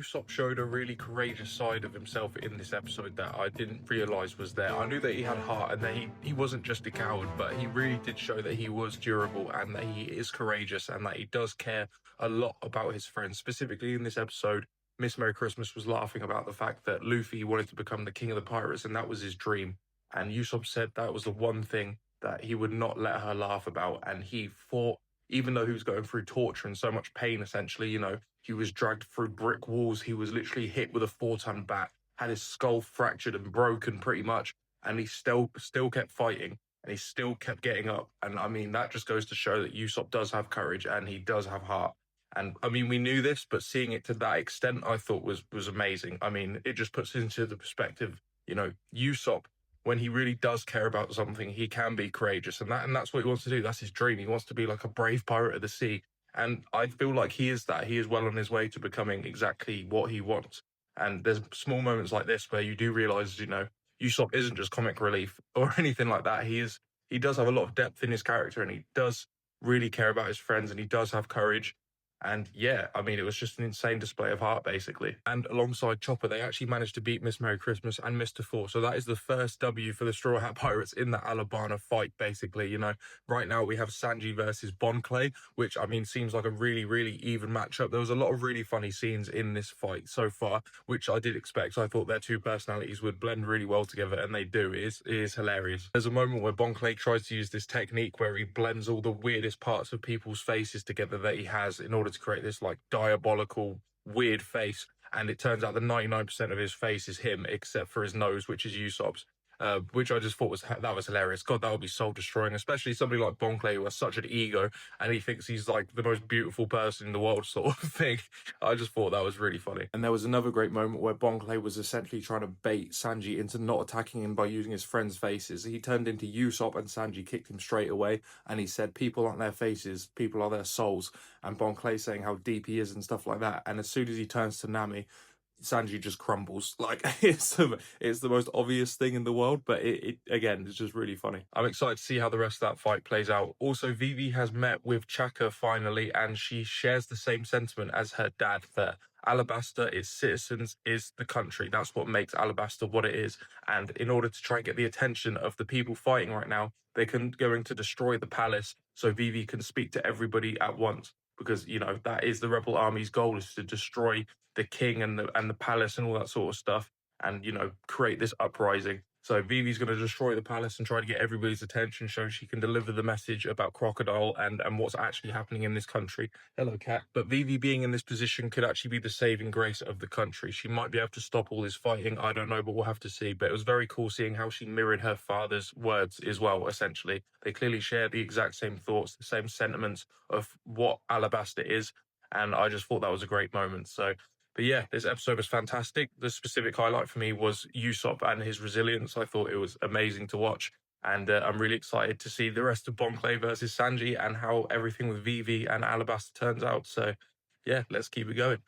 Usopp showed a really courageous side of himself in this episode that I didn't realize was there. I knew that he had heart and that he wasn't just a coward, but he really did show that he was durable and that he is courageous and that he does care a lot about his friends. Specifically in this episode, Miss Merry Christmas was laughing about the fact that Luffy wanted to become the king of the pirates and that was his dream. And Usopp said that was the one thing that he would not let her laugh about. And he fought, even though he was going through torture and so much pain, essentially, he was dragged through brick walls. He was literally hit with a 4-ton bat, had his skull fractured and broken pretty much. And he still kept fighting and he still kept getting up. And I mean, that just goes to show that Usopp does have courage and he does have heart. And I mean, we knew this, but seeing it to that extent, I thought was amazing. I mean, it just puts into the perspective, Usopp, when he really does care about something, he can be courageous, and that's what he wants to do. That's his dream. He wants to be like a brave pirate of the sea, and I feel like he is that. He is well on his way to becoming exactly what he wants. And there's small moments like this where you do realize, Usopp isn't just comic relief or anything like that. He does have a lot of depth in his character, and he does really care about his friends, and he does have courage. And yeah, I mean, it was just an insane display of heart, basically. And alongside Chopper, they actually managed to beat Miss Merry Christmas and Mr. Four. So that is the first W for the Straw Hat Pirates in the Alabasta fight, basically. Right now we have Sanji versus Bon Clay, which, I mean, seems like a really, really even matchup. There was a lot of really funny scenes in this fight so far, which I did expect. I thought their two personalities would blend really well together, and they do. It is hilarious. There's a moment where Bon Clay tries to use this technique where he blends all the weirdest parts of people's faces together that he has in order to create this like diabolical weird face, and it turns out that 99% of his face is him except for his nose, which is Usopp's, which I just thought was hilarious. God, that would be soul destroying, especially somebody like Bon Clay who has such an ego and he thinks he's like the most beautiful person in the world sort of thing. I just thought that was really funny. And there was another great moment where Bon Clay was essentially trying to bait Sanji into not attacking him by using his friends' faces. He turned into Usopp and Sanji kicked him straight away, and he said people aren't their faces, people are their souls, and Bon Clay saying how deep he is and stuff like that. And as soon as he turns to Nami, Sanji just crumbles. Like, it's the most obvious thing in the world, but it again, it's just really funny. I'm excited to see how the rest of that fight plays out. Also, Vivi has met with Chaka finally, and she shares the same sentiment as her dad that Alabasta, its citizens, is the country. That's what makes Alabasta what it is. And in order to try and get the attention of the people fighting right now, they're going to destroy the palace so Vivi can speak to everybody at once. Because, that is the rebel army's goal, is to destroy the king and the palace and all that sort of stuff, and, create this uprising. So Vivi's going to destroy the palace and try to get everybody's attention so she can deliver the message about Crocodile and what's actually happening in this country. Hello, cat. But Vivi being in this position could actually be the saving grace of the country. She might be able to stop all this fighting. I don't know, but we'll have to see. But it was very cool seeing how she mirrored her father's words as well, essentially. They clearly share the exact same thoughts, the same sentiments of what Alabasta is. And I just thought that was a great moment. But yeah, this episode was fantastic. The specific highlight for me was Usopp and his resilience. I thought it was amazing to watch. And I'm really excited to see the rest of Bon Clay versus Sanji and how everything with Vivi and Alabasta turns out. So yeah, let's keep it going.